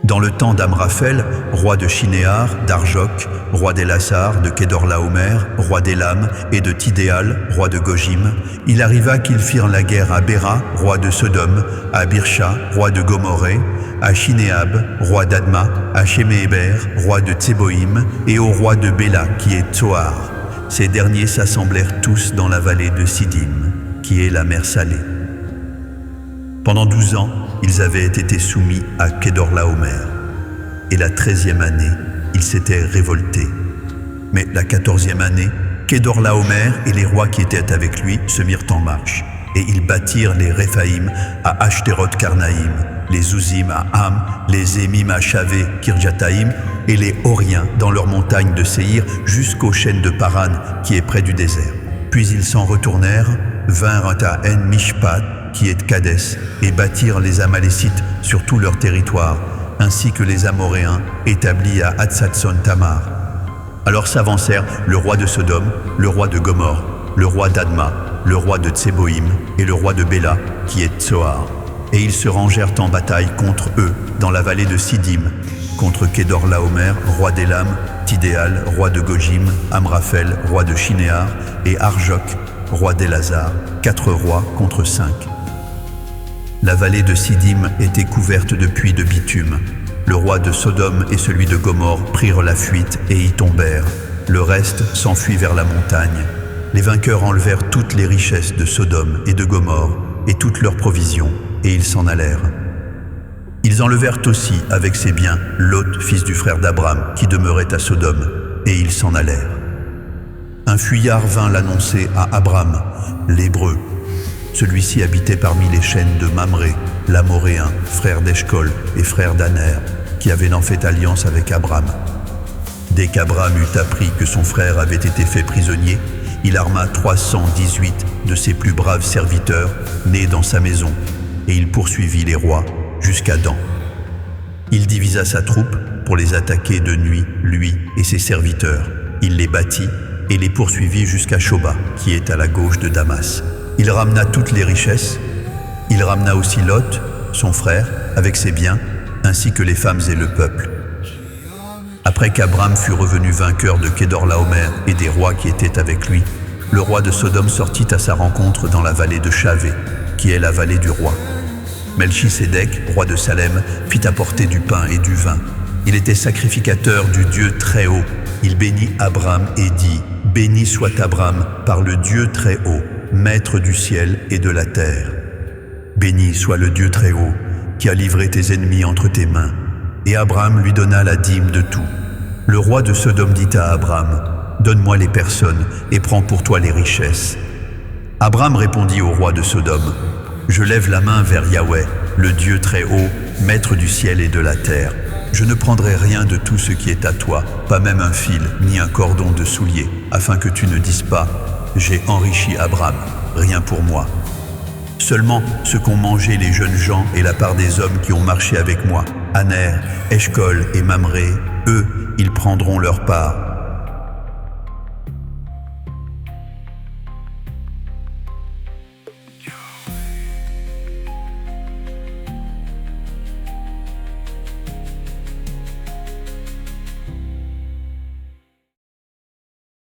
Dans le temps d'Amraphel, roi de Shinéar, d'Arjok, roi d'Elassar, de Kedorlaomer, roi d'Élam, et de Tidéal, roi de Gojim, il arriva qu'ils firent la guerre à Béra, roi de Sodome, à Birsha, roi de Gomorré, à Shinéab, roi d'Adma, à Sheméhéber, roi de Tseboïm, et au roi de Béla, qui est Tsoar. Ces derniers s'assemblèrent tous dans la vallée de Siddim, qui est la mer Salée. Pendant 12 ans, ils avaient été soumis à Kedorlaomer. Et la 13e année, ils s'étaient révoltés. Mais la 14e année, Kedorlaomer et les rois qui étaient avec lui se mirent en marche. Et ils bâtirent les Réphaïm à Ashteroth-Karnaïm, les Ouzim à Ham, les Émim à Chavé, Kirjataïm, et les Horiens dans leurs montagnes de Séhir jusqu'aux chênes de Paran, qui est près du désert. Puis ils s'en retournèrent, vinrent à En-Mishpat, qui est Kadès, et bâtirent les Amalécites sur tout leur territoire, ainsi que les Amoréens établis à Hatzatson-Tamar. Alors s'avancèrent le roi de Sodome, le roi de Gomorre, le roi d'Adma, le roi de Tseboïm et le roi de Béla, qui est Tsoar. Et ils se rangèrent en bataille contre eux, dans la vallée de Siddim, contre Kedorlaomer, roi d'Élam, Tidéal, roi de Gojim, Amraphel, roi de Shinéar, et Arjok, roi d'Elazar, 4 rois contre 5. La vallée de Siddim était couverte de puits de bitume. Le roi de Sodome et celui de Gomorre prirent la fuite et y tombèrent. Le reste s'enfuit vers la montagne. Les vainqueurs enlevèrent toutes les richesses de Sodome et de Gomorre et toutes leurs provisions, et ils s'en allèrent. Ils enlevèrent aussi avec ses biens Lot, fils du frère d'Abram, qui demeurait à Sodome, et ils s'en allèrent. Un fuyard vint l'annoncer à Abram, l'Hébreu. Celui-ci habitait parmi les chaînes de Mamré, l'Amoréen, frère d'Eshcol et frère d'Aner, qui avait en fait alliance avec Abram. Dès qu'Abram eut appris que son frère avait été fait prisonnier, il arma 318 de ses plus braves serviteurs nés dans sa maison, et il poursuivit les rois jusqu'à Dan. Il divisa sa troupe pour les attaquer de nuit, lui et ses serviteurs. Il les battit et les poursuivit jusqu'à Shoba, qui est à la gauche de Damas. Il ramena toutes les richesses. Il ramena aussi Lot, son frère, avec ses biens, ainsi que les femmes et le peuple. Après qu'Abram fut revenu vainqueur de Kedorlaomer et des rois qui étaient avec lui, le roi de Sodome sortit à sa rencontre dans la vallée de Chavé, qui est la vallée du roi. Melchisédek, roi de Salem, fit apporter du pain et du vin. Il était sacrificateur du Dieu Très-Haut. Il bénit Abram et dit « Béni soit Abram par le Dieu Très-Haut, maître du ciel et de la terre. Béni soit le Dieu Très-Haut, qui a livré tes ennemis entre tes mains. » Et Abram lui donna la dîme de tout. Le roi de Sodome dit à Abram « Donne-moi les personnes et prends pour toi les richesses. » Abram répondit au roi de Sodome « Je lève la main vers Yahweh, le Dieu Très-Haut, maître du ciel et de la terre. Je ne prendrai rien de tout ce qui est à toi, pas même un fil, ni un cordon de soulier, afin que tu ne dises pas « J'ai enrichi Abram, rien pour moi. » Seulement ce qu'ont mangé les jeunes gens et la part des hommes qui ont marché avec moi, Aner, Eshcol et Mamré, eux, ils prendront leur part,